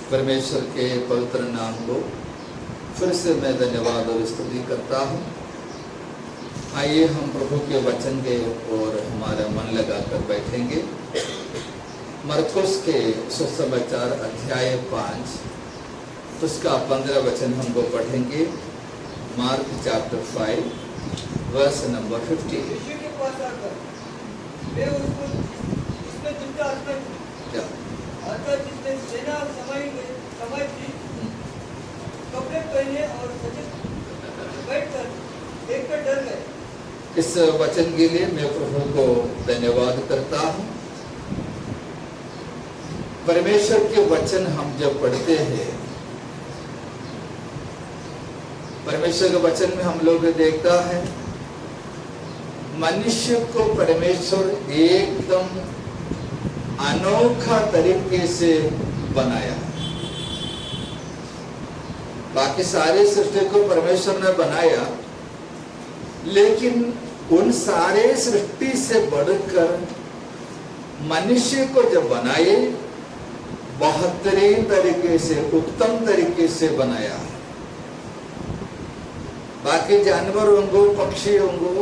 परमेश्वर के पवित्र नाम को फिर से मैं धन्यवाद और स्तुति करता हूँ। आइए हम प्रभु के वचन के ओर हमारा मन लगाकर बैठेंगे। मरकुस के सुसमाचार अध्याय 5 उसका 15 वचन हमको पढ़ेंगे। Mark chapter 5 verse number 50। यीशु के पास आकर वे उसको इसमें जिनका अर्थ क्या अर्थात जिसने सेना समय थी, कपड़े पहने और सजग बैठकर देखकर डर गए। इस वचन के लिए मैं प्रभु को धन्यवाद करता हूँ। परमेश्वर के वचन हम जब पढ़ते हैं, परमेश्वर के वचन में हम लोग देखता है मनुष्य को परमेश्वर एकदम अनोखा तरीके से बनाया। बाकी सारे सृष्टि को परमेश्वर ने बनाया, लेकिन उन सारे सृष्टि से बढ़कर मनुष्य को जब बनाए, बेहतरीन तरीके से, उत्तम तरीके से बनाया। बाकी जानवरों को, पक्षियों को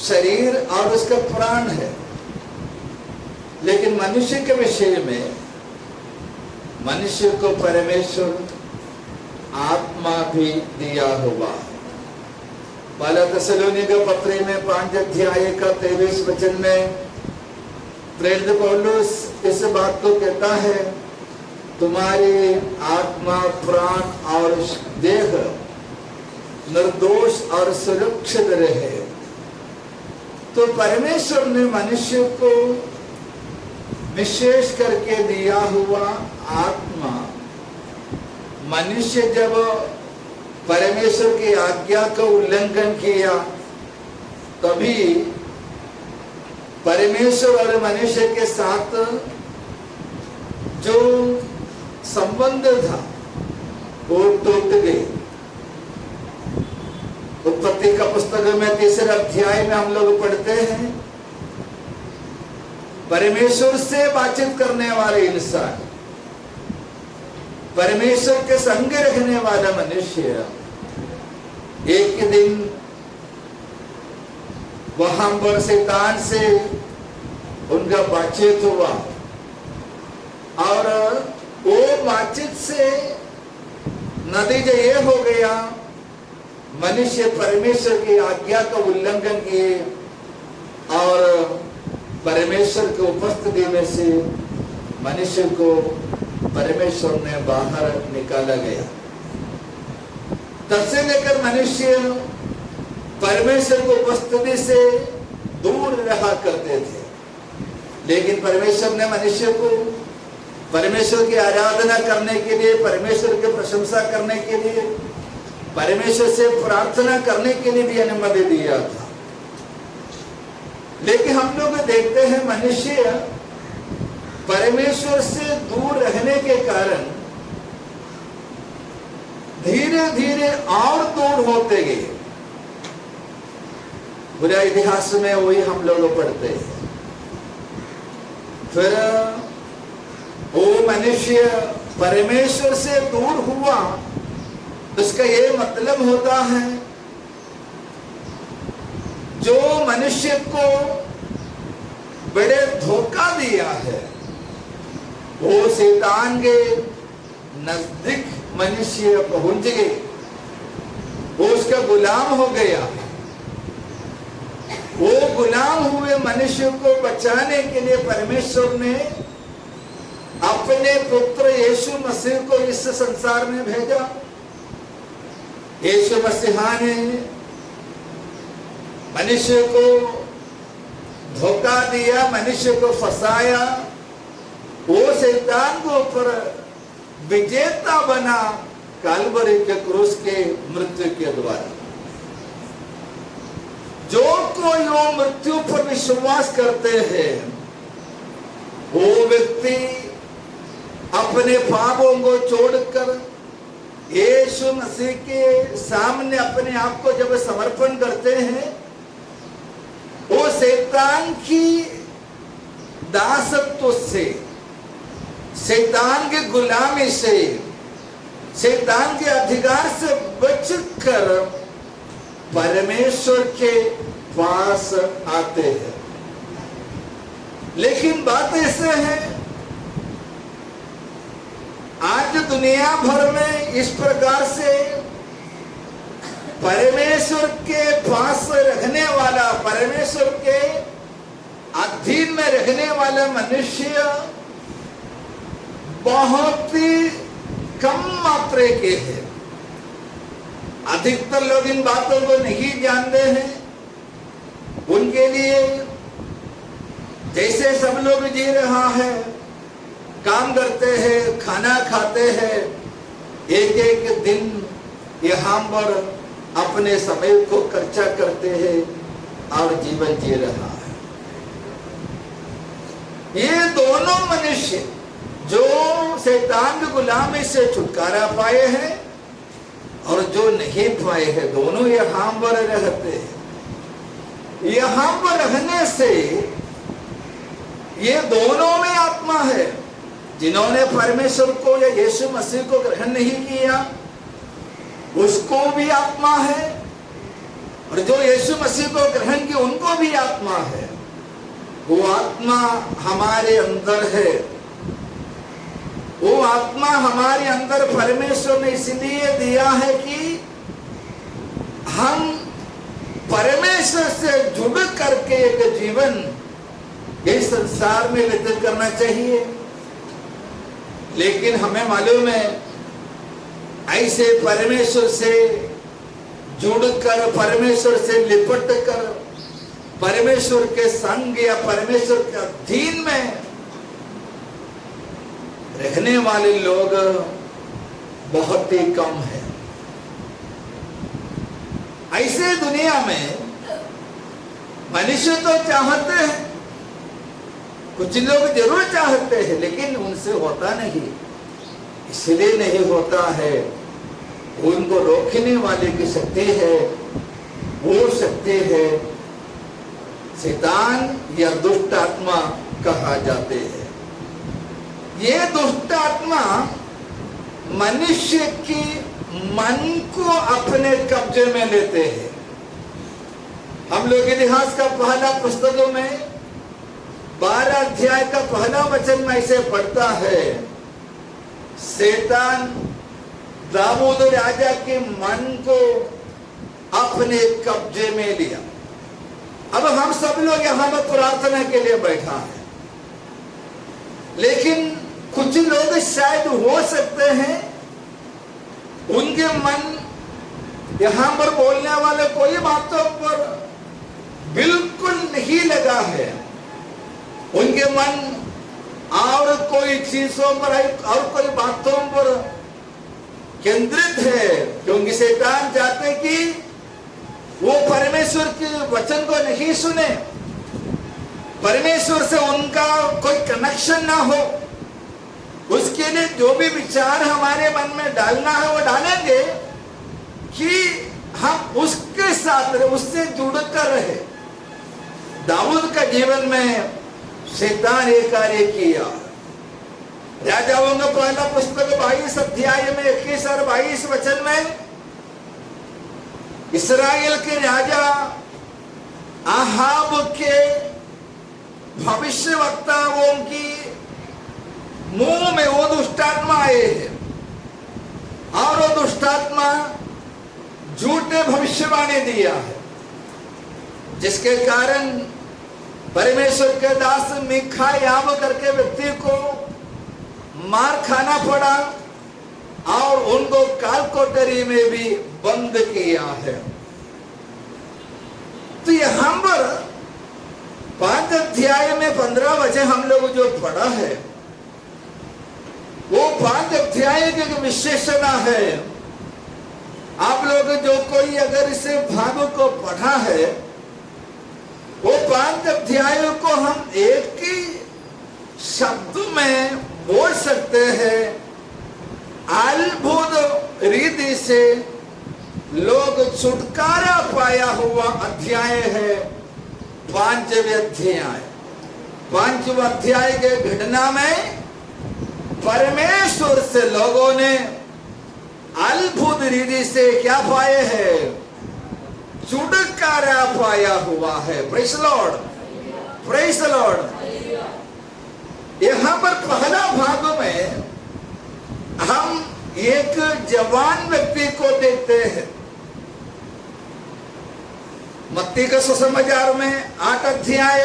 शरीर और उसका प्राण है, लेकिन मनुष्य के विषय में मनुष्य को परमेश्वर आत्मा भी दिया हुआ। पहला थिस्सलुनीके पत्री में 5 अध्याय का 23 वचन में प्रेरित पौलुस इस बात को कहता है, तुम्हारी आत्मा, प्राण और देह निर्दोष और सुरक्षित रहे। तो परमेश्वर ने मनुष्य को विशेष करके दिया हुआ आत्मा, मनुष्य जब परमेश्वर की आज्ञा का उल्लंघन किया, तभी परमेश्वर और मनुष्य के साथ जो संबंध था वो टूट गई। उत्पत्ति का पुस्तक में 3 अध्याय में हम लोग पढ़ते हैं, परमेश्वर से बातचीत करने वाले इंसान, परमेश्वर के संग रखने वाला मनुष्य, एक दिन वहां पर शैतान से उनका बातचीत हुआ, और वो बातचीत से नतीजा ये हो गया, मनुष्य परमेश्वर की आज्ञा का उल्लंघन किए और परमेश्वर के उपस्थिति में से मनुष्य को परमेश्वर ने बाहर निकाला गया। तब से लेकर मनुष्य परमेश्वर की उपस्थिति से दूर रहा करते थे, लेकिन परमेश्वर ने मनुष्य को परमेश्वर की आराधना करने के लिए, परमेश्वर की प्रशंसा करने के लिए, परमेश्वर से प्रार्थना करने के लिए भी अनुमति दिया था। लेकिन हम लोग देखते हैं मनुष्य परमेश्वर से दूर रहने के कारण धीरे धीरे और दूर होते गए। पूरा इतिहास में वही हम लोग पढ़ते हैं। फिर वो मनुष्य परमेश्वर से दूर हुआ, उसका ये मतलब होता है जो मनुष्य को बड़े धोखा दिया है, वो शैतान के नजदीक मनुष्य पहुंच गए, वो उसका गुलाम हो गया। वो गुलाम हुए मनुष्य को बचाने के लिए परमेश्वर ने अपने पुत्र यीशु मसीह को इस संसार में भेजा। यीशु मसीह ने मनुष्य को धोखा दिया, मनुष्य को फंसाया, वो शैतान को ऊपर विजेता बना कलवरी के क्रूस के मृत्यु के द्वारा। जो कोई वो मृत्यु पर विश्वास करते हैं, वो व्यक्ति अपने पापों को छोड़कर यीशु मसीह के सामने अपने आप को जब समर्पण करते हैं, वो शैतान की दासत्व से शैतान की गुलामी से, शैतान के अधिकार से बचकर परमेश्वर के पास आते हैं। लेकिन बात ऐसे है, आज दुनिया भर में इस प्रकार से परमेश्वर के पास रहने वाला, परमेश्वर के अधीन में रहने वाला मनुष्य बहुत ही कम मात्रा के हैं। अधिकतर लोग इन बातों को नहीं जानते हैं। उनके लिए जैसे सब लोग जी रहा है, काम करते हैं, खाना खाते हैं, एक एक दिन यहाँ पर अपने समय को खर्चा करते हैं और जीवन जी रहा है। ये दोनों मनुष्य जो शैतान की गुलामी से छुटकारा पाए हैं और जो नहीं पाए हैं, दोनों यहाँ पर रहते हैं। यहाँ पर रहने से ये दोनों में आत्मा है। जिन्होंने परमेश्वर को या यीशु मसीह को ग्रहण नहीं किया उसको भी आत्मा है, और जो यीशु मसीह को ग्रहण किया उनको भी आत्मा है। वो आत्मा हमारे अंदर है। वो आत्मा हमारे अंदर परमेश्वर ने इसलिए दिया है कि हम परमेश्वर से जुड़ करके एक जीवन इस संसार में व्यतीत करना चाहिए। लेकिन हमें मालूम है, ऐसे परमेश्वर से जुड़कर, परमेश्वर से लिपट कर, परमेश्वर के संग या परमेश्वर के अधीन में रहने वाले लोग बहुत ही कम है। ऐसे दुनिया में मनुष्य तो चाहते हैं, कुछ लोग जरूर चाहते हैं, लेकिन उनसे होता नहीं। इसलिए नहीं होता है, उनको रोकने वाले की शक्ति है, वो शक्ति है शैतान या दुष्ट आत्मा कहा जाते हैं। ये दुष्ट आत्मा मनुष्य की मन को अपने कब्जे में लेते हैं। हम लोग इतिहास का पहला पुस्तकों में 12 अध्याय का पहला वचन में ऐसे पढ़ता है, शैतान दाऊद राजा के मन को अपने कब्जे में लिया। अब हम सब लोग यहाँ पर प्रार्थना के लिए बैठा है, लेकिन कुछ लोग शायद हो सकते हैं उनके मन यहाँ पर बोलने वाले कोई बातों पर बिल्कुल नहीं लगा है। उनके मन और कोई चीजों पर और कोई बातों पर केंद्रित है, क्योंकि शैतान चाहते कि वो परमेश्वर के वचन को नहीं सुने, परमेश्वर से उनका कोई कनेक्शन ना हो। उसके लिए जो भी विचार हमारे मन में डालना है वो डालेंगे कि हम उसके साथ रहे, उससे जुड़कर रहे। दाऊद का जीवन में शैतान एक कार्य किया। राजाओं का पहला पुस्तक 22 अध्याय में 21 और 22 वचन में इस्राएल के राजा आहाब के भविष्यवक्ताओं की मुंह में वो दुष्टात्मा आए हैं, और वो दुष्टात्मा झूठे भविष्यवाणी दिया है, जिसके कारण परमेश्वर के दास मीकायाह करके व्यक्ति को मार खाना पड़ा और उनको काल कोठरी में भी बंद किया है। तो यहां पर 5 अध्याय में 15 वचन हम लोग जो पढ़ा है, वो 5 अध्याय की विशेषण है। आप लोग जो कोई अगर इसे भाग को पढ़ा है, वो 5 अध्याय को हम एक ही शब्द में बोल सकते हैं, अद्भुत रीति से लोग छुटकारा पाया हुआ अध्याय है 5वें अध्याय। 5वें अध्याय के घटना में से लोगों ने अद्भुत रीति से क्या पाए हैं? छुटकारा पाया हुआ है। Praise the Lord, praise the Lord. यहां पर पहला भाग में हम एक जवान व्यक्ति को देखते हैं। मत्ती का सुसमाचार में 8 अध्याय,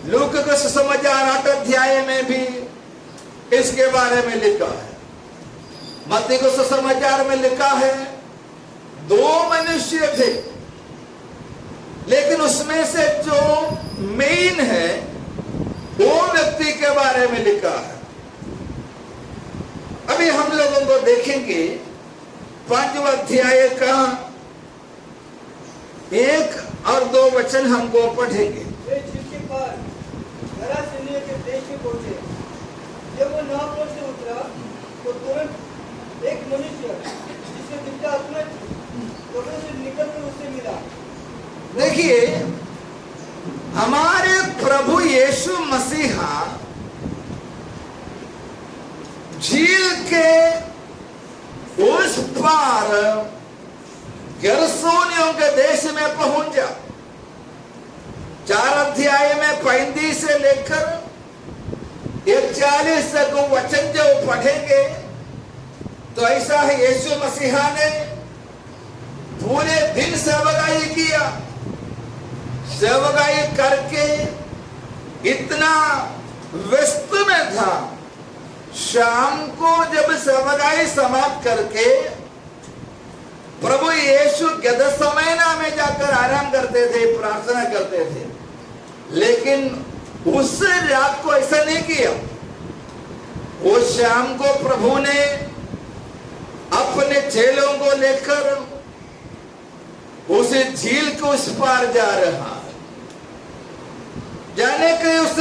लूका का सुसमाचार 8 अध्याय में भी इसके बारे में लिखा है। मत्ती को सुसमाचार में लिखा है 2 मनुष्य थे, लेकिन उसमें से जो मेन है वो व्यक्ति के बारे में लिखा है। अभी हम लोगों को देखेंगे 5वां अध्याय का 1 और 2 वचन हमको पढ़ेंगे। वे झील के पार गरासेनियों के देश में पहुंचे। जब वो नाव पर से उतरा तो तुरंत एक मनुष्य जिसमें दुष्ट आत्मा थी कब्र से निकलकर उससे मिला। देखिए, हमारे प्रभु यीशु मसीहा झील के उस पार गेरसोनियों के देश में पहुंचा। 4 अध्याय में 35 से लेकर 41 तक वचन जो पढ़ेंगे तो ऐसा है, यीशु मसीहा ने पूरे दिन सेवकाई किया। सेवकाई करके इतना व्यस्त में था, शाम को जब सेवकाई समाप्त करके प्रभु यीशु गेदसमना में जाकर आराम करते थे, प्रार्थना करते थे। लेकिन उस रात को ऐसा नहीं किया। वो शाम को प्रभु ने अपने चेलों को लेकर उस झील के उस पार जा रहा। जाने के उस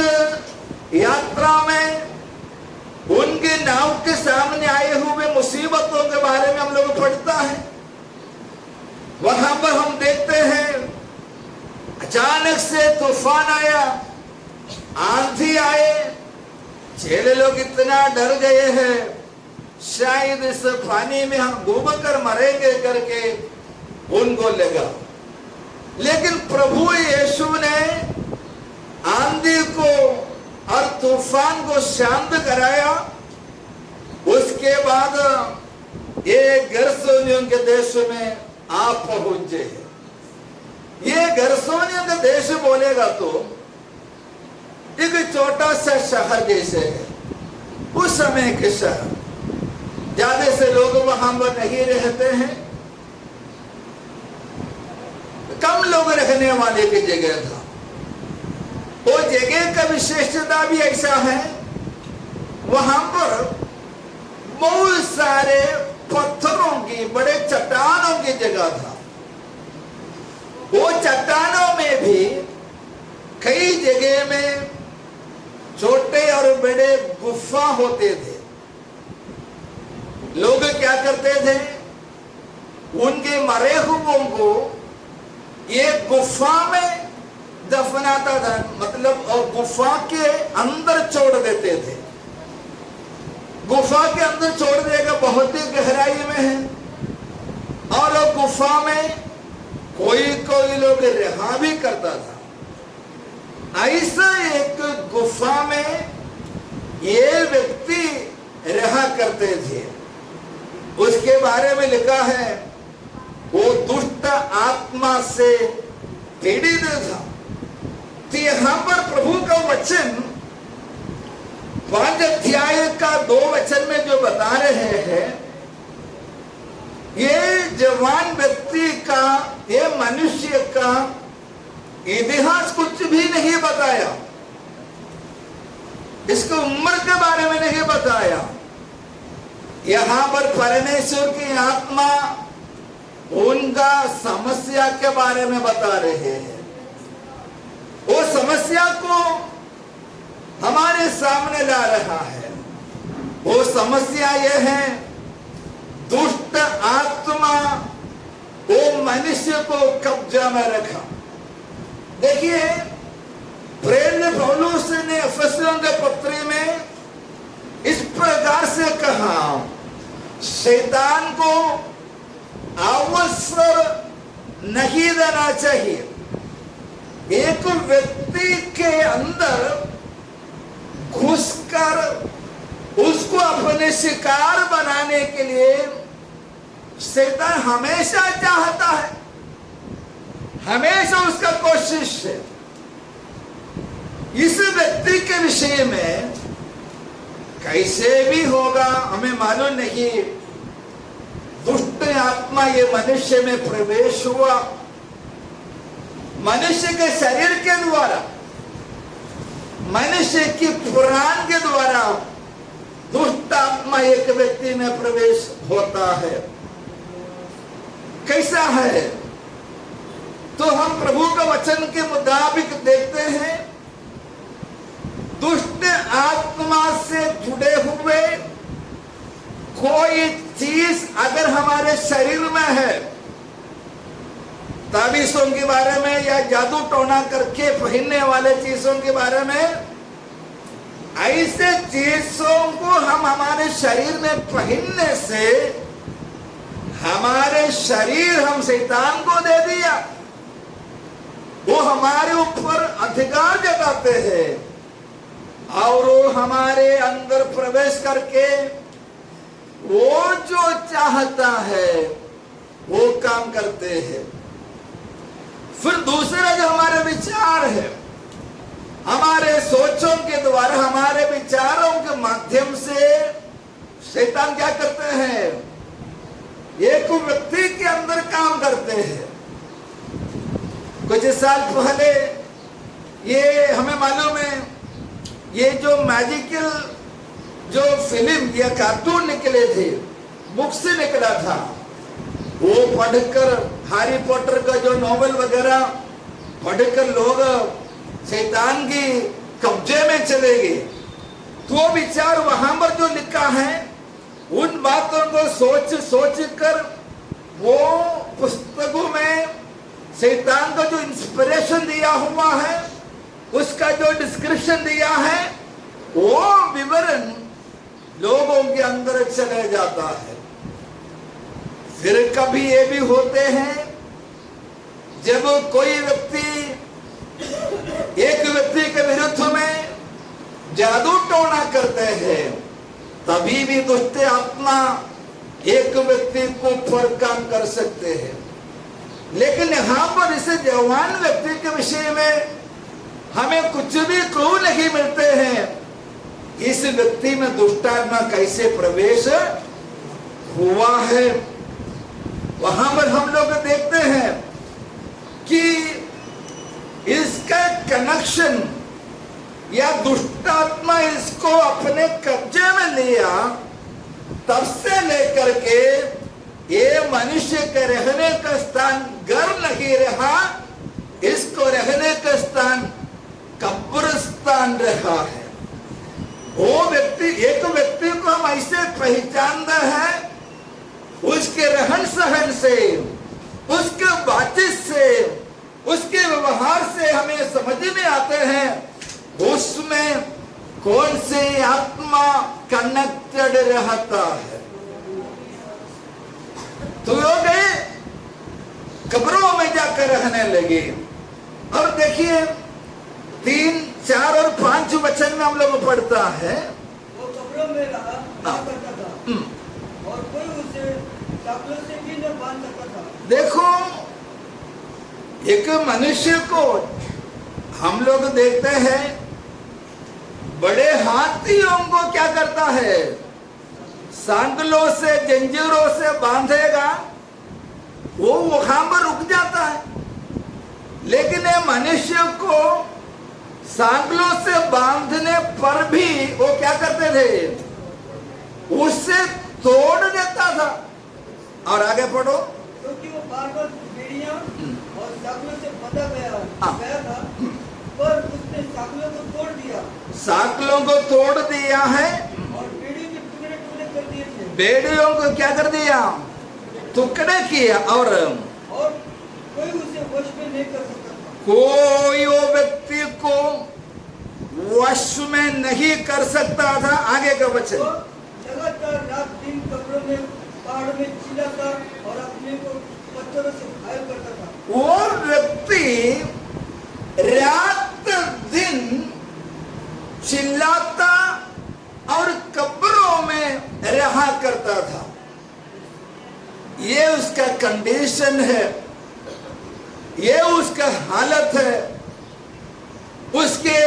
यात्रा में उनके नाव के सामने आए हुए मुसीबतों के बारे में हम लोग पढ़ता है। वहां पर हम देखते हैं अचानक से तूफान आया, आंधी आए, चेले लोग इतना डर गए हैं शायद इस पानी में हम डूब कर मरेंगे करके उनको लगा। लेकिन प्रभु यीशु ने आंधी को और तूफान को शांत कराया। उसके बाद ये गेरसोनियों के देश में आप पहुंचे। ये गेरसोनियों का देश बोलेगा तो एक छोटा सा शहर जैसे है। उस समय के शहर, ज्यादा से लोग वहां पर नहीं रहते हैं, कम लोग रहने वाले की जगह था। वो जगह का विशेषता भी ऐसा है, वहां पर बहुत सारे पत्थरों की, बड़े चट्टानों की जगह था। वो चट्टानों में भी कई जगह में छोटे और बड़े गुफा होते थे। लोग क्या करते थे, उनके मरे हुओं को ये गुफा में दफनाता था, मतलब और गुफा के अंदर छोड़ देते थे। गुफा के अंदर छोड़ देगा, बहुत ही गहराई में है, और गुफा में कोई कोई लोग रहा भी करता था। ऐसा एक गुफा में ये व्यक्ति रहा करते थे। उसके बारे में लिखा है वो दुष्ट आत्मा से पीड़ित था। तो यहां पर प्रभु का वचन 5 अध्याय का 2 वचन में जो बता रहे हैं, ये जवान व्यक्ति का, ये मनुष्य का इतिहास कुछ भी नहीं बताया, इसकी उम्र के बारे में नहीं बताया। यहां पर परमेश्वर की आत्मा उनका समस्या के बारे में बता रहे हैं। वो समस्या को हमारे सामने ला रहा है। वो समस्या यह है, दुष्ट आत्मा वो मनुष्य को कब्जा में रखा। देखिए, प्रेरित पौलुस ने एफेसियों के पत्री में इस प्रकार से कहा शैतान को अवसर नहीं देना चाहिए। एक व्यक्ति के अंदर घुसकर उसको अपने शिकार बनाने के लिए शैतान हमेशा चाहता है, हमेशा उसका कोशिश है। इस व्यक्ति के विषय में कैसे भी होगा हमें मालूम नहीं, दुष्ट आत्मा ये मनुष्य में प्रवेश हुआ, मनुष्य के शरीर के द्वारा, मनुष्य की पुराण के द्वारा दुष्ट आत्मा एक व्यक्ति में प्रवेश होता है। कैसा है तो हम प्रभु का वचन के मुताबिक देखते हैं, दुष्ट आत्मा से जुड़े हुए कोई चीज अगर हमारे शरीर में है, ताबीज़ों के बारे में या जादू टोना करके पहनने वाले चीजों के बारे में, ऐसे चीजों को हम हमारे शरीर में पहनने से हमारे शरीर हम शैतान को दे दिया, वो हमारे ऊपर अधिकार जताते हैं और वो हमारे अंदर प्रवेश करके वो जो चाहता है वो काम करते हैं। फिर दूसरा जो हमारे विचार है, हमारे सोचों के द्वारा, हमारे विचारों के माध्यम से शैतान क्या करते हैं, एक व्यक्ति के अंदर काम करते हैं। कुछ साल पहले ये हमें मालूम है, ये जो मैजिकल जो फिल्म या कार्टून निकले थे, बुक से निकला था, वो पढ़कर हैरी पॉटर का जो नॉवेल वगैरह पढ़कर लोग शैतान की कब्जे में चले गए। तो विचार वहां पर जो लिखा है, उन बातों को सोच कर वो पुस्तकों में शैतान का जो इंस्पिरेशन दिया हुआ है, उसका जो डिस्क्रिप्शन दिया है, वो विवरण लोगों के अंदर चले जाता है। फिर कभी ये भी होते हैं, जब कोई व्यक्ति एक व्यक्ति के विरुद्ध में जादू टोना करते हैं, तभी भी दुष्ट आत्मा एक व्यक्ति को ऊपर काम कर सकते हैं। लेकिन यहां पर इस जवान व्यक्ति के विषय में हमें कुछ भी क्लू नहीं मिलते हैं, इस व्यक्ति में दुष्ट आत्मा कैसे प्रवेश हुआ है। वहां पर हम लोग देखते हैं कि इसका कनेक्शन या दुष्ट आत्मा इसको अपने कब्जे में लिया, तब से लेकर के ये मनुष्य के रहने का स्थान घर नहीं रहा, इसको रहने का स्थान कब्रिस्तान रहा है। वो व्यक्ति, एक व्यक्ति को हम ऐसे पहचानते हैं, उसके रहन सहन से, उसके बातचीत से, उसके व्यवहार से हमें समझ में आते हैं उसमें कौन से आत्मा कनेक्टेड रहता है। तो लोग कब्रों में जाकर रहने लगे। और देखिए 3, 4 और 5 वचन में हम लोग पढ़ता है, वो कब्रों में रहा करता था और कोई उसे चाकू से भी न बांध सकता था। देखो, एक मनुष्य को हम लोग देखते हैं, बड़े हाथियों को क्या करता है, सांगलों से, जंजीरों से बांधेगा, वो वहां पर रुक जाता है। लेकिन ये मनुष्य को सांगलों से बांधने पर भी वो क्या करते थे, उससे तोड़ देता था। और आगे पढ़ो, क्योंकि वो बार-बार बेड़ियां और सांगलों से बंधा गया था, पर उसने सांगलों को तोड़ दिया। सांगलों को तोड़ दिया है और बेड़ियों के टुकड़े कर दिए थे। बेड़ियों को क्या कर दिया, टुकड़े किया। और कोई उसे वश में नहीं कर सकता था। कोई वो व्यक्ति को वश में नहीं कर सकता था। आगे का वचन, लगातार रात दिन कब्रों में पहाड़ों में चिल्लाता और अपने को पत्थरों से घायल करता था। वो व्यक्ति रात दिन चिल्लाता और कब्रों में रहा करता था। ये उसका कंडीशन है, ये उसका हालत है। उसके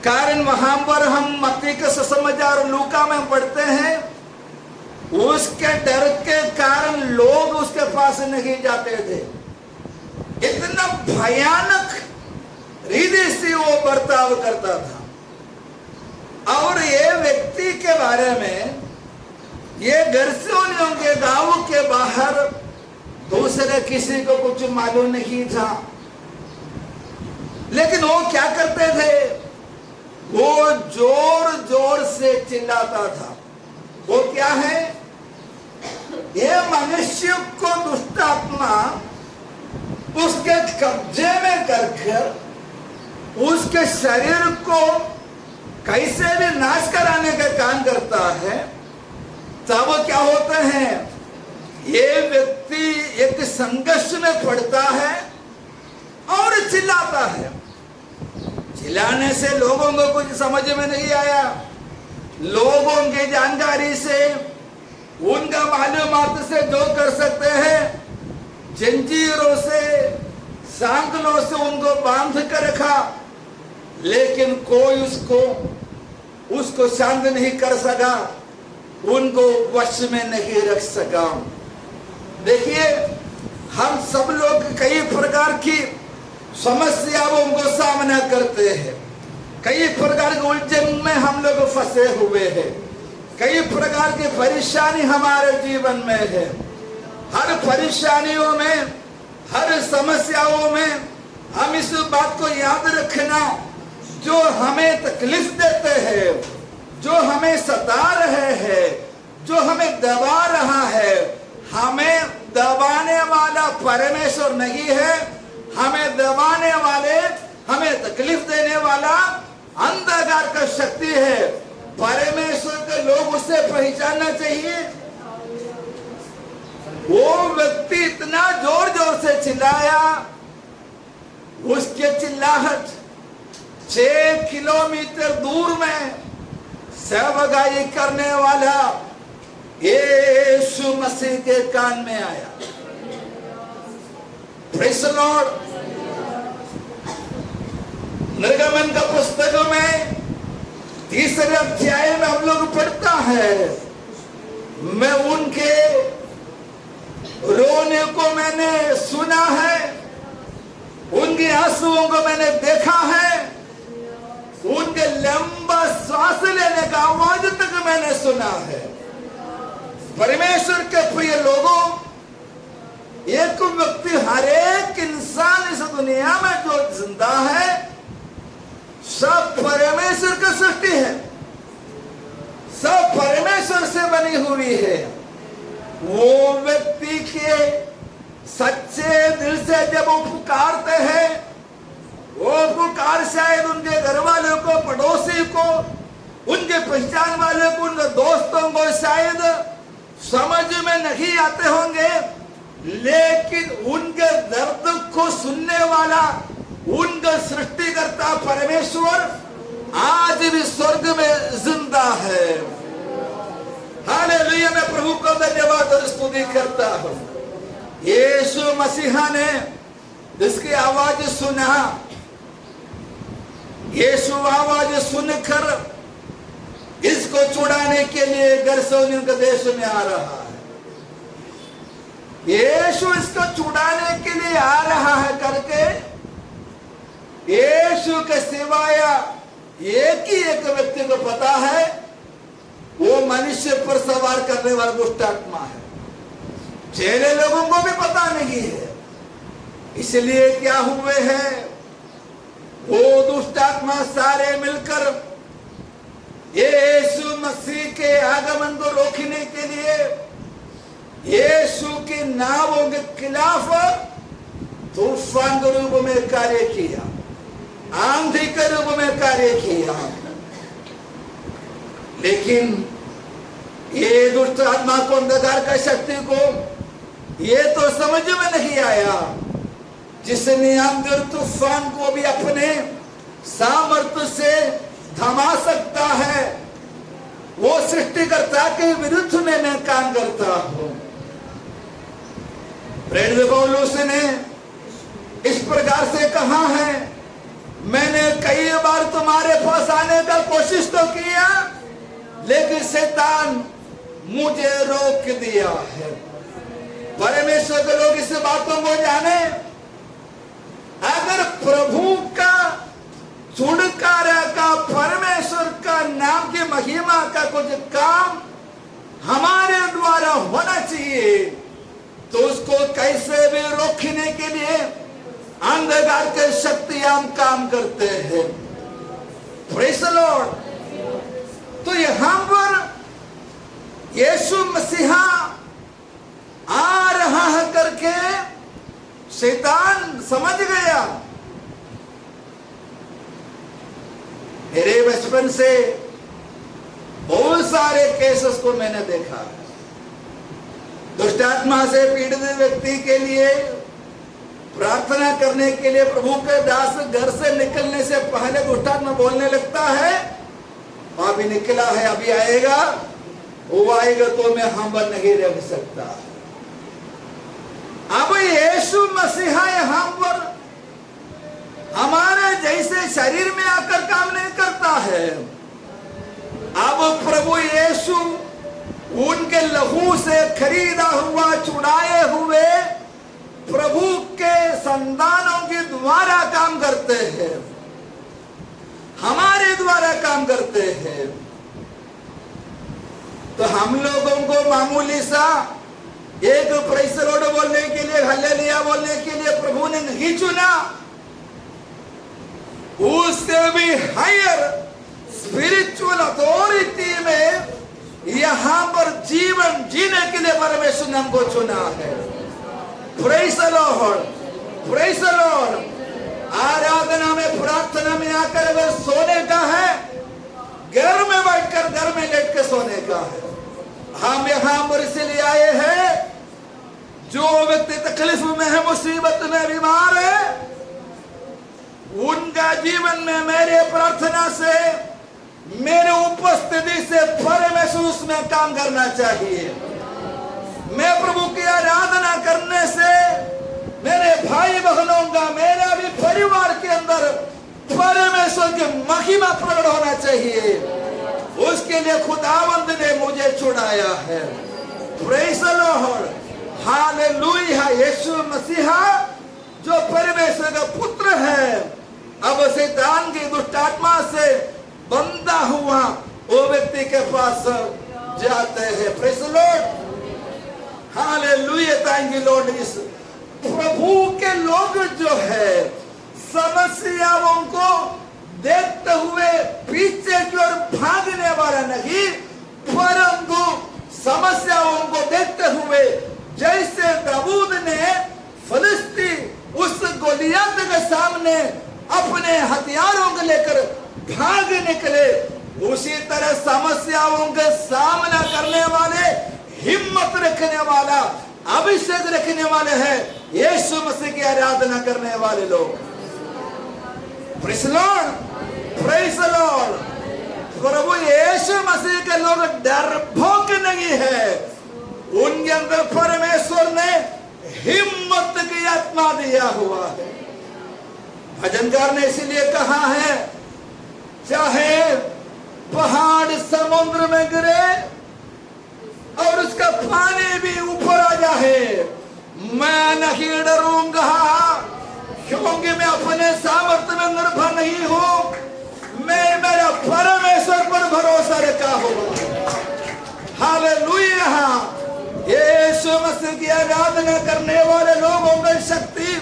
कारण वहां पर हम मत्ती के सुसमाचार और लूका में पढ़ते हैं, उसके डर के कारण लोग उसके पास नहीं जाते थे। इतना भयानक रीति से वो बर्ताव करता था। और ये व्यक्ति के बारे में ये गर्सोनियों के गांव के बाहर दूसरे किसी को कुछ मालूम नहीं था। लेकिन वो क्या करते थे, वो जोर जोर से चिल्लाता था। वो क्या है, ये मनुष्य को दुष्ट आत्मा उसके कब्जे में कर उसके शरीर को कैसे भी नाश कराने का काम करता है। तब क्या होता है, ये व्यक्ति एक संघर्ष में पड़ता है और चिल्लाता है। चिल्लाने से लोगों को कुछ समझ में नहीं आया। लोगों की जानकारी से, उनका मालूमात से जो कर सकते हैं, जंजीरों से, सांकलों से उनको बांध कर रखा, लेकिन कोई उसको शांत नहीं कर सका, उनको वश में नहीं रख सका। देखिए, हम सब लोग कई प्रकार की समस्याओं को सामना करते हैं, कई प्रकार के उलझन में हम लोग फंसे हुए हैं, कई प्रकार की परेशानी हमारे जीवन में है। हर परेशानियों में, हर समस्याओं में हम इस बात को याद रखना, जो हमें तकलीफ देते हैं, जो हमें सता रहे हैं, जो हमें दबा रहा है, हमें दबाने वाला परमेश्वर नहीं है। हमें दबाने वाले, हमें तकलीफ देने वाला अंधकार का शक्ति है। परमेश्वर के लोग उसे पहचानना चाहिए। वो व्यक्ति इतना जोर जोर से चिल्लाया, उसके चिल्लाहट 6 किलोमीटर दूर में सेवकाई करने वाला यीशु मसीह के कान में आया। Praise the Lord. निर्गमन का पुस्तक में 3 अध्याय में हम लोग पढ़ता है, मैं उनके रोने को मैंने सुना है, उनके आंसुओं को मैंने देखा है, उनके लंबा सांस लेने का आवाज तक मैंने सुना है। परमेश्वर के प्रिय लोगों, एक व्यक्ति, हर एक इंसान इस दुनिया में जो जिंदा है, सब परमेश्वर की सृष्टि है, सब परमेश्वर से बनी हुई है। वो व्यक्ति के सच्चे दिल से जब वो पुकारते हैं, वो पुकार शायद उनके घर वालों को, पड़ोसी को, उनके पहचान वाले को, उनके दोस्तों को शायद समझ में नहीं आते होंगे, लेकिन उनके दर्द को सुनने वाला उनका सृष्टिकर्ता परमेश्वर आज भी स्वर्ग में जिंदा है। हालेलुया। मैं प्रभु को धन्यवाद और स्तुति करता हूं। यीशु मसीहा ने जिसकी आवाज सुना, यीशु आवाज सुनकर इसको छुड़ाने के लिए गर्सोनियों के देश में आ रहा है। यीशु इसको छुड़ाने के लिए आ रहा है करके यीशु के सिवाय एक ही एक व्यक्ति को पता है, वो मनुष्य पर सवार करने वाला दुष्ट आत्मा है। चेले लोगों को भी पता नहीं है। इसलिए क्या हुए हैं, वो दुष्ट आत्मा सारे मिलकर यीशु मसीह के आगमन को रोकने के लिए यीशु के नामों के खिलाफ तूफान के रूप में कार्य किया, आंधी के रूप में कार्य किया। लेकिन ये दुष्ट आत्मा को, अंधकार का शक्ति को ये तो समझ में नहीं आया, जिसने अंधेर तूफान को भी अपने सामर्थ्य से थमा सकता है, वो सृष्टिकर्ता के विरुद्ध में मैं काम करता हूं। प्रेरित पौलुस ने इस प्रकार से कहा है, मैंने कई बार तुम्हारे पास आने का कोशिश तो किया, लेकिन शैतान मुझे रोक दिया है। परमेश्वर के लोग इस बातों को जाने, अगर प्रभु का छुटकारा का, परमेश्वर का नाम की महिमा का कुछ काम हमारे द्वारा होना चाहिए, तो उसको कैसे भी रोकने के लिए अंधकार के शक्ति हम काम करते हैं। Praise the Lord. तो यहां पर यीशु मसीहा आ रहा है करके शैतान समझ गया। मेरे बचपन से बहुत सारे केसेस को मैंने देखा। दुष्ट आत्मा से पीड़ित व्यक्ति के लिए प्रार्थना करने के लिए प्रभु के दास घर से निकलने से पहले दुष्ट आत्मा बोलने लगता है, अभी निकला है, अभी आएगा, वो आएगा तो मैं हम नहीं रह सकता। अब यीशु मसीहा यहां पर हमारे जैसे शरीर में आकर काम नहीं करता है। अब प्रभु यीशु उनके लहू से खरीदा हुआ, छुड़ाए हुए प्रभु के संतानों के द्वारा काम करते हैं, हमारे द्वारा काम करते हैं। तो हम लोगों को मामूली सा एक प्रेज़ द लॉर्ड बोलने के लिए, हालेलुया बोलने के लिए प्रभु ने नहीं चुना, उससे भी हायर स्पिरिचुअल अथॉरिटी में यहां पर जीवन जीने के लिए परमेश्वर ने हमको चुना है। Praise the Lord, praise the Lord. आराधना में, प्रार्थना में आकर अगर सोने का है, घर में बैठकर, घर में लेट के सोने का है। हम यहां पर इसलिए आए हैं, जो व्यक्ति तकलीफ में है, मुसीबत में, बीमार है, उनका जीवन में मेरे प्रार्थना से, मेरे उपस्थिति से परमेश्वर उसमें काम करना चाहिए। मैं प्रभु की आराधना करने से मेरे भाई बहनों का, मेरा भी परिवार के अंदर परमेश्वर की महिमा प्रकट होना चाहिए। उसके लिए खुदावंद ने मुझे छुड़ाया है। Praise the Lord, hallelujah. Yeshu मसीहा जो परमेश्वर का पुत्र है, अब शैतान की दुष्ट आत्मा से बंधा हुआ वो व्यक्ति के पास जाते हैं। Praise the Lord, hallelujah, thank you Lord. इस प्रभु के लोग जो है समस्याओं को देखते हुए पीछे की ओर भागने वाला नहीं, परंतु समस्याओं को देखते हुए, जैसे दाऊद ने फिलिस्ती उस गोलियत के सामने अपने हथियारों को लेकर भाग निकले, उसी तरह समस्याओं का सामना करने वाले, हिम्मत रखने वाला, अभिषेक रखने वाले हैं यीशु मसीह की आराधना करने वाले लोग। Praise the Lord, praise the Lord. प्रभु यीशु मसीह के लोग डरपोक नहीं है, उनके अंदर परमेश्वर ने हिम्मत की आत्मा दिया हुआ है। भजनकार ने इसीलिए कहा है, चाहे पहाड़ समुद्र में गिरे और उसका पानी भी ऊपर आ जाए, मैं नहीं डरूंगा, क्योंकि मैं अपने सामर्थ्य में निर्भर नहीं हूं, मैं मेरा परमेश्वर पर भरोसा रखा हूं। हालेलुया। यीशु मसीह की आराधना करने वाले लोगों की शक्ति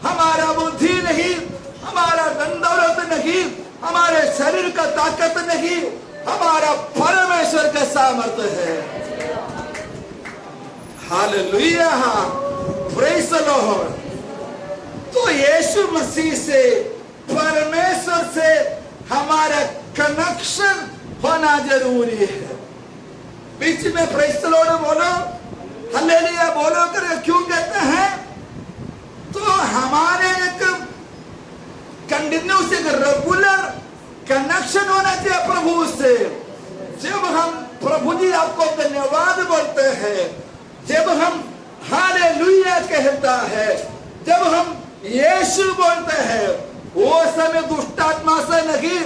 हमारा बुद्धि नहीं, हमारा धन दौलत नहीं, हमारे शरीर का ताकत नहीं, हमारा परमेश्वर का सामर्थ्य है। Hallelujah, praise the Lord. तो यीशु मसीह से, परमेश्वर से हमारा कनेक्शन होना जरूरी है। बीच में प्रेज़ द लॉर्ड बोलो, हालेलुया बोलो कर क्यों कहते हैं? तो हमारे एक कंटिन्यूस एक रेगुलर कनेक्शन होना चाहिए प्रभु से। जब हम प्रभु जी आपको धन्यवाद बोलते हैं, जब हम हालेलुया कहता है, जब हम यीशु बोलते हैं, वो समय दुष्ट आत्मा से नहीं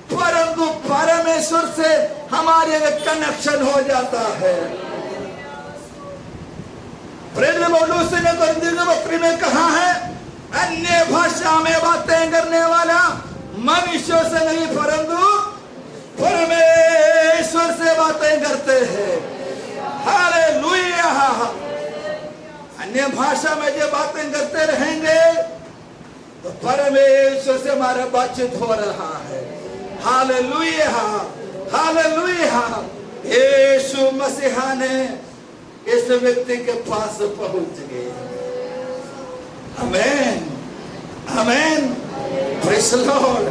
परंतु परमेश्वर से हमारे कनेक्शन हो जाता है। पौलुस ने कोरिन्थियों के पत्र में कहा है, अन्य भाषा में बातें करने वाला मनुष्यों से नहीं परंतु परमेश्वर से बातें करते हैं। हालेलुया। अन्य भाषा में जो बातें करते रहेंगे तो परमेश्वर से हमारा बातचीत हो रहा है। Hallelujah, hallelujah. यीशु मसीह ने इस व्यक्ति के पास पहुंच गए। आमेन, आमेन, प्रेज़ द लॉर्ड।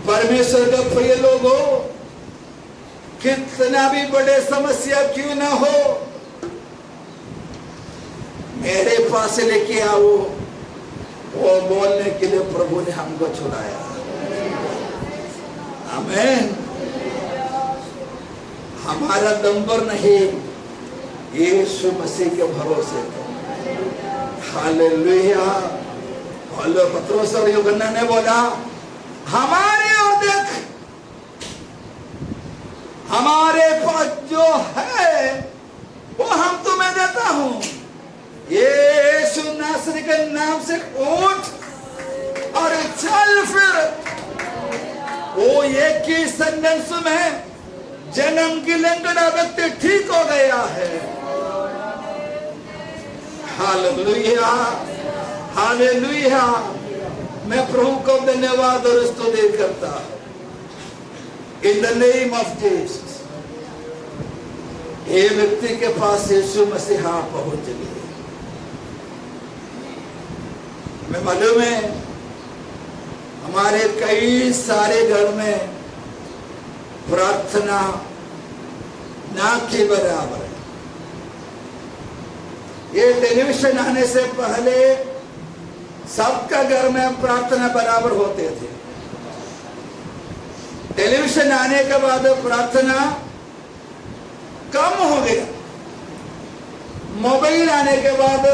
परमेश्वर का प्रिय लोगों, कितना भी बड़े समस्या क्यों ना हो, मेरे पास लेके आओ, वो बोलने के लिए प्रभु ने हमको छुड़ाया। आमेन। हमारा नंबर नहीं, यीशु मसीह के भरोसे। हालेलुया। पत्रोस और यूहन्ना ने बोला, हमारे और देख, हमारे पास जो है वो हम तुम्हें देता हूं। यीशु नासरी के नाम से उठ और चल फिर। वो एक ही सेंटेंस में जन्म की लंगड़ा व्यक्ति ठीक हो गया है। Hallelujah, hallelujah. मैं प्रभु को धन्यवाद और स्तुति करता हूं। इन द नेम ऑफ जीसस। ये व्यक्ति के पास यीशु मसीह पहुंच गए। हमें मालूम है हमारे कई सारे घर में प्रार्थना ना के बराबर है। ये टेलीविजन आने से पहले सबका घर में प्रार्थना बराबर होते थे। टेलीविजन आने के बाद प्रार्थना कम हो गया। मोबाइल आने के बाद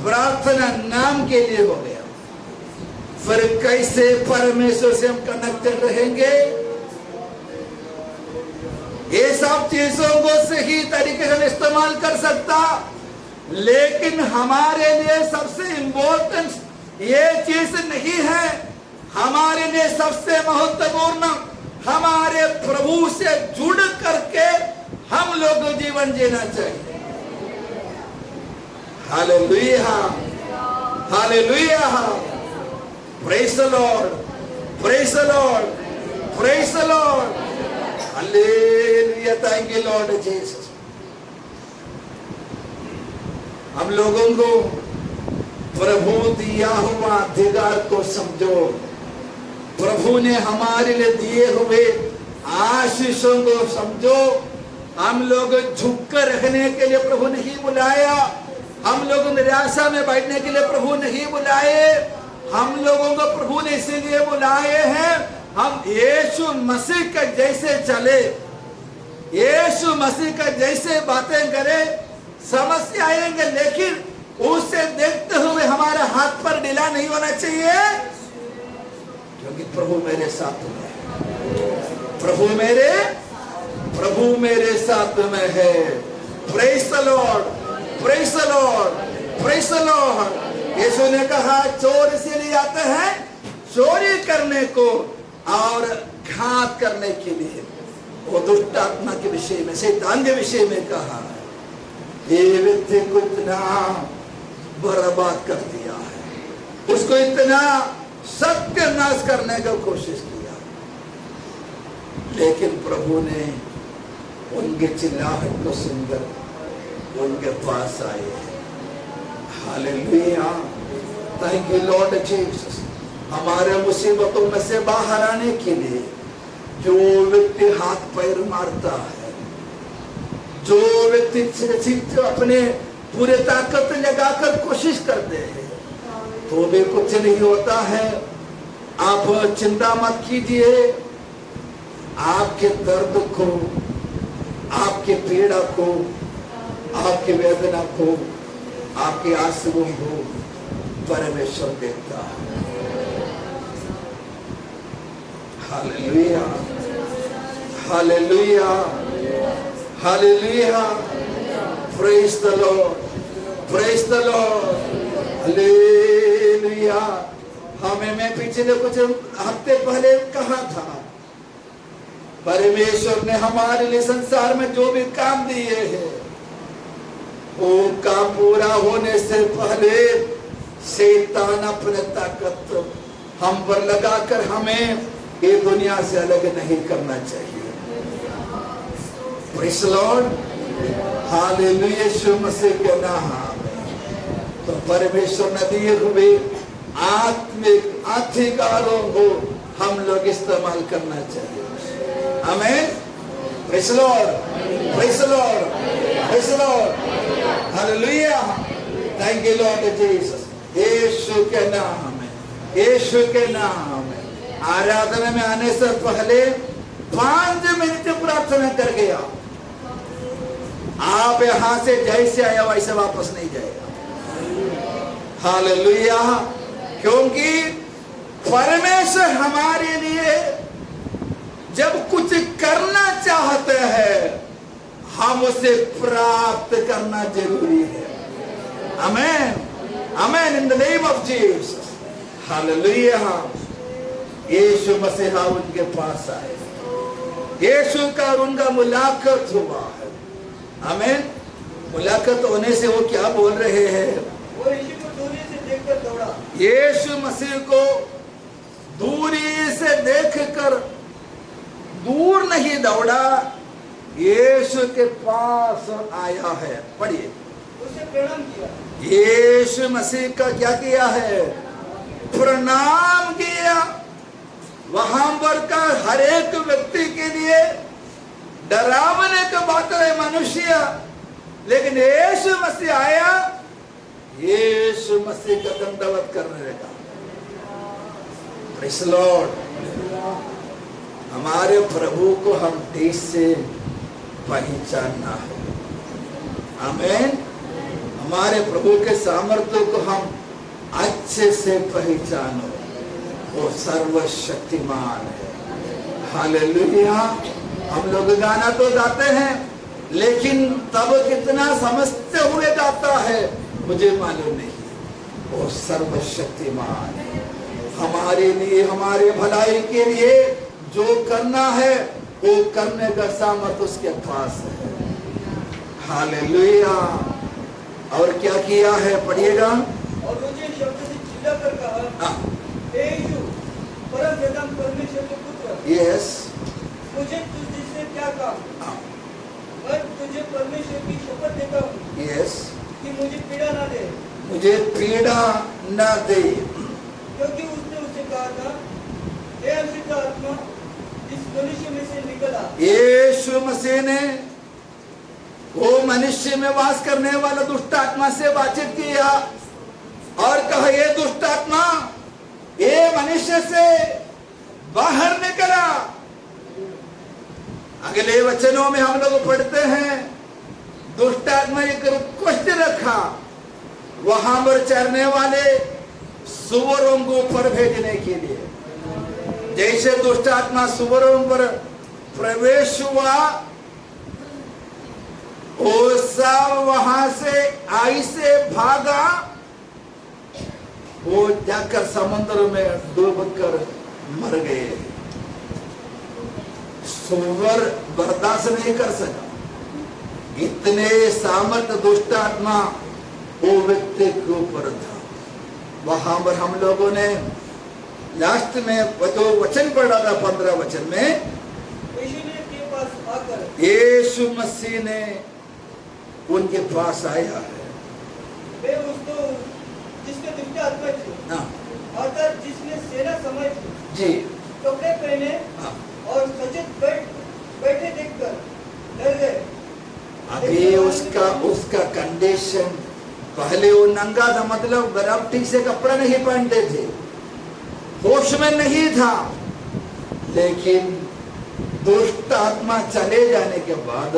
प्रार्थना नाम के लिए हो गया। फिर कैसे परमेश्वर से हम कनेक्टेड रहेंगे? ये सब चीजों को सही तरीके से इस्तेमाल कर सकता, लेकिन हमारे लिए सबसे इंपॉर्टेंट ये चीज नहीं है। हमारे लिए सबसे महत्वपूर्ण हमारे प्रभु से जुड़ करके हम लोग जीवन जीना चाहिए। Hallelujah, hallelujah. Praise the Lord, praise the Lord, praise the Lord. Hallelujah. Thank you Lord Jesus. हम लोगों को प्रभु दिया हुआ अधिकार को समझो। प्रभु ने हमारे लिए दिए हुए आशीषों को समझो। हम लोग झुक कर रहने के लिए प्रभु नहीं बुलाया। हम लोग निराशा में बैठने के लिए प्रभु नहीं बुलाए। हम लोगों को प्रभु ने इसीलिए बुलाए हैं हम यीशु मसीह के जैसे चले, यीशु मसीह के जैसे बातें करें। समस्या आएंगे, लेकिन उसे देखते हुए हमारा हाथ पर ढीला नहीं होना चाहिए, क्योंकि प्रभु मेरे साथ में है। प्रभु मेरे साथ में है। Praise the Lord, praise the Lord, praise the Lord. Yeshu ने कहा चोर इसीलिए आते हैं चोरी करने को और घात करने के लिए। वो दुष्ट आत्मा के विषय में, शैतान के विषय में कहा, ये व्यक्ति को इतना बर्बाद कर दिया है, उसको इतना सत्यानाश करने की कोशिश किया, लेकिन प्रभु ने उनके चिल्लाहट को सुनकर उनके पास आए। Hallelujah. Thank you Lord Jesus. हमारे मुसीबतों में से बाहर आने के लिए जो व्यक्ति हाथ पैर मारता है, जो व्यक्ति जो अपने पूरे ताकत लगाकर कोशिश करते हैं तो भी कुछ नहीं होता है। आप चिंता मत कीजिए, आपके दर्द को, आपके पीड़ा को, आपकी वेदना को, आपके आंसुओं को परमेश्वर देखता है। Hallelujah, hallelujah, hallelujah, praise the Lord, praise the Lord, hallelujah. मैं पिछले कुछ हफ्ते पहले कहा था, परमेश्वर ने हमारे लिए संसार में जो भी काम दिए हैं वो काम पूरा होने से पहले शैतान अपने ताकत हम पर लगाकर हमें ये दुनिया से अलग नहीं करना चाहिए। प्रेज़ द लॉर्ड, हालेलुया, यीशु मसीह के नाम में। तो परमेश्वर ने दिए हुए आत्मिक अधिकारों को हम लोग इस्तेमाल करना चाहिए। आमीन। Praise the Lord, praise the Lord, praise the Lord, hallelujah. Thank you Lord Jesus. Yeshu के नाम में, यीशु के नाम में। आराधना में आने से पहले 5 मिनट प्रार्थना कर गया। आप यहां से जैसे आया वैसे वापस नहीं जाएगा। हालेलुया। क्योंकि परमेश्वर हमारे लिए जब कुछ करना चाहते हैं हम उसे प्राप्त करना जरूरी है। आमीन, आमीन, in the name of Jesus, hallelujah. Yeshu मसीहा उनके पास आए, यीशु का और उनका मुलाकात हुआ है। आमीन। मुलाकात होने से वो क्या बोल रहे हैं? वो यीशु को दूरी से देखकर दौड़ा। यीशु मसीह को दूरी से देखकर दूर नहीं दौड़ा, यीशु के पास आया है। पढ़िए, उसे प्रणाम किया। यीशु मसीह का क्या किया है? प्रणाम किया। वहां पर का हर एक व्यक्ति के लिए डरावने का बात है मनुष्य, लेकिन यीशु मसीह आया, यीशु मसीह का दंडवत करने लगा। Praise the Lord. हमारे प्रभु को हम देश से पहचानना है। आमीन। हमारे प्रभु के सामर्थ्य को हम अच्छे से पहचानो, वो सर्वशक्तिमान है। हालेलुया। हम लोग गाना तो गाते हैं, लेकिन तब कितना समझते हुए गाता है मुझे मालूम नहीं। वो सर्वशक्तिमान है। हमारे लिए, हमारे भलाई के लिए जो करना है वो करने का सामर्थ्य उसके पास है। हालेलुया। और क्या किया है? पढ़िएगा। और मुझे शब्द से चिल्लाकर कहा, हे यीशु, परमप्रधान परमेश्वर के पुत्र, यस, मुझे तुझसे क्या काम? मैं तुझे परमेश्वर की शपथ देता हूँ, यस, कि मुझे पीड़ा ना दे। मुझे पीड़ा न दे। क्योंकि उसने उसे कहा था, हे अशुद्ध आत्मा, इस मनुष्य में से निकला। यीशु मसीह ने वो मनुष्य में वास करने वाला दुष्ट आत्मा से बातचीत किया और कहा, ये दुष्ट आत्मा ये मनुष्य से बाहर निकला। अगले वचनों में हम लोग पढ़ते हैं, दुष्ट आत्मा एक रिक्वेस्ट रखा, वहां पर चरने वाले सुअरों को ऊपर भेजने के लिए। जैसे दुष्ट आत्मा सुअरों पर प्रवेश हुआ, वो सब वहां से आई से भागा, वो जाकर समुद्र में डूबकर मर गए। सुअर बर्दाश्त नहीं कर सका, इतने सामर्थ दुष्ट आत्मा वो व्यक्ति के ऊपर था। वहां पर हम लोगों ने लास्ट में जो वचन पढ़ा था 15 वचन में, यीशु मसीह ने उनके पास आया है। वे उसको जिसके दुष्ट आत्मा थी, अर्थात जिसने सेना समाई थी, जी, कपड़े पहने और सचेत बैठे देखकर डर गए। आप उसका उसका कंडीशन, पहले वो नंगा था, मतलब गरावटी से कपड़ा नहीं पहनते थे, होश में नहीं था, लेकिन दुष्ट आत्मा चले जाने के बाद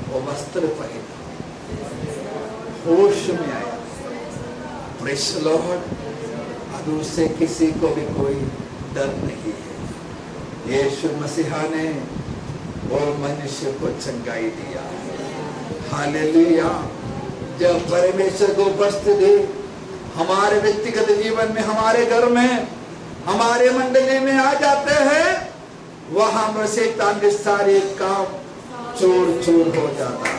वो वस्त्र पहना, होश में आया। Praise the Lord. अब उससे किसी को भी कोई डर नहीं है। यीशु मसीहा ने वो मनुष्य को चंगाई दिया। हालेलुया। जब परमेश्वर को उपस्थिति हमारे व्यक्तिगत जीवन में, हमारे घर में, हमारे मंडली में आ जाते हैं, वहां पर शैतान के सारे काम चूर चूर हो जाता है।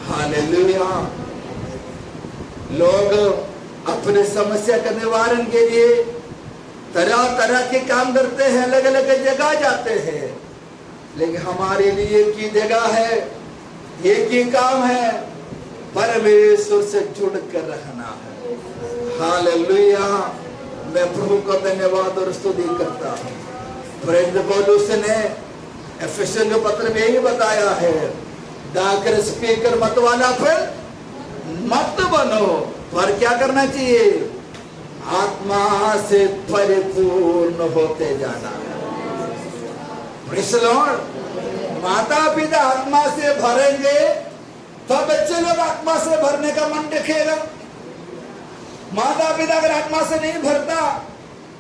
हालेलुया। लोग अपने समस्या का निवारण के लिए तरह तरह के काम करते हैं, अलग अलग जगह जाते हैं, लेकिन हमारे लिए एक ही जगह है, एक ही काम है, परमेश्वर से जुड़ कर रहना है। हालेलुया। मैं प्रभु को धन्यवाद और स्तुति करता हूँ। प्रेरित पौलुस ने एफेसियों के पत्र में यही बताया है, डाकर स्पीकर मत वाला फिर मत बनो, पर क्या करना चाहिए? आत्मा से परिपूर्ण होते जाना। Praise the Lord. माता पिता आत्मा से भरेंगे तो बच्चे लोग आत्मा से भरने का मन दिखेगा। माता पिता अगर आत्मा से नहीं भरता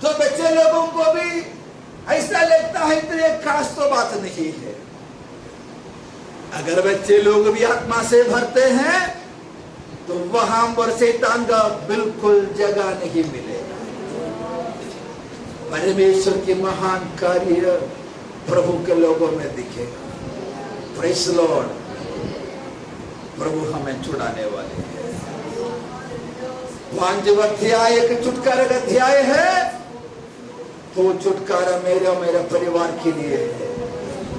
तो बच्चे लोगों को भी ऐसा लगता है तो ये खास तो बात नहीं है। अगर बच्चे लोग भी आत्मा से भरते हैं तो वहां पर शैतान का बिल्कुल जगह नहीं मिलेगा। परमेश्वर की महान कार्य प्रभु के लोगों में दिखेगा। Praise the Lord. प्रभु हमें छुड़ाने वाले हैं। 5वां अध्याय एक छुटकारा का अध्याय है, तो छुटकारा मेरे और मेरे परिवार के लिए है।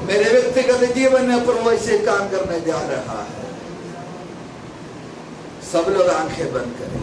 मेरे व्यक्तिगत जीवन में प्रभु ऐसे काम करने जा रहा है। सब लोग आंखें बंद करें।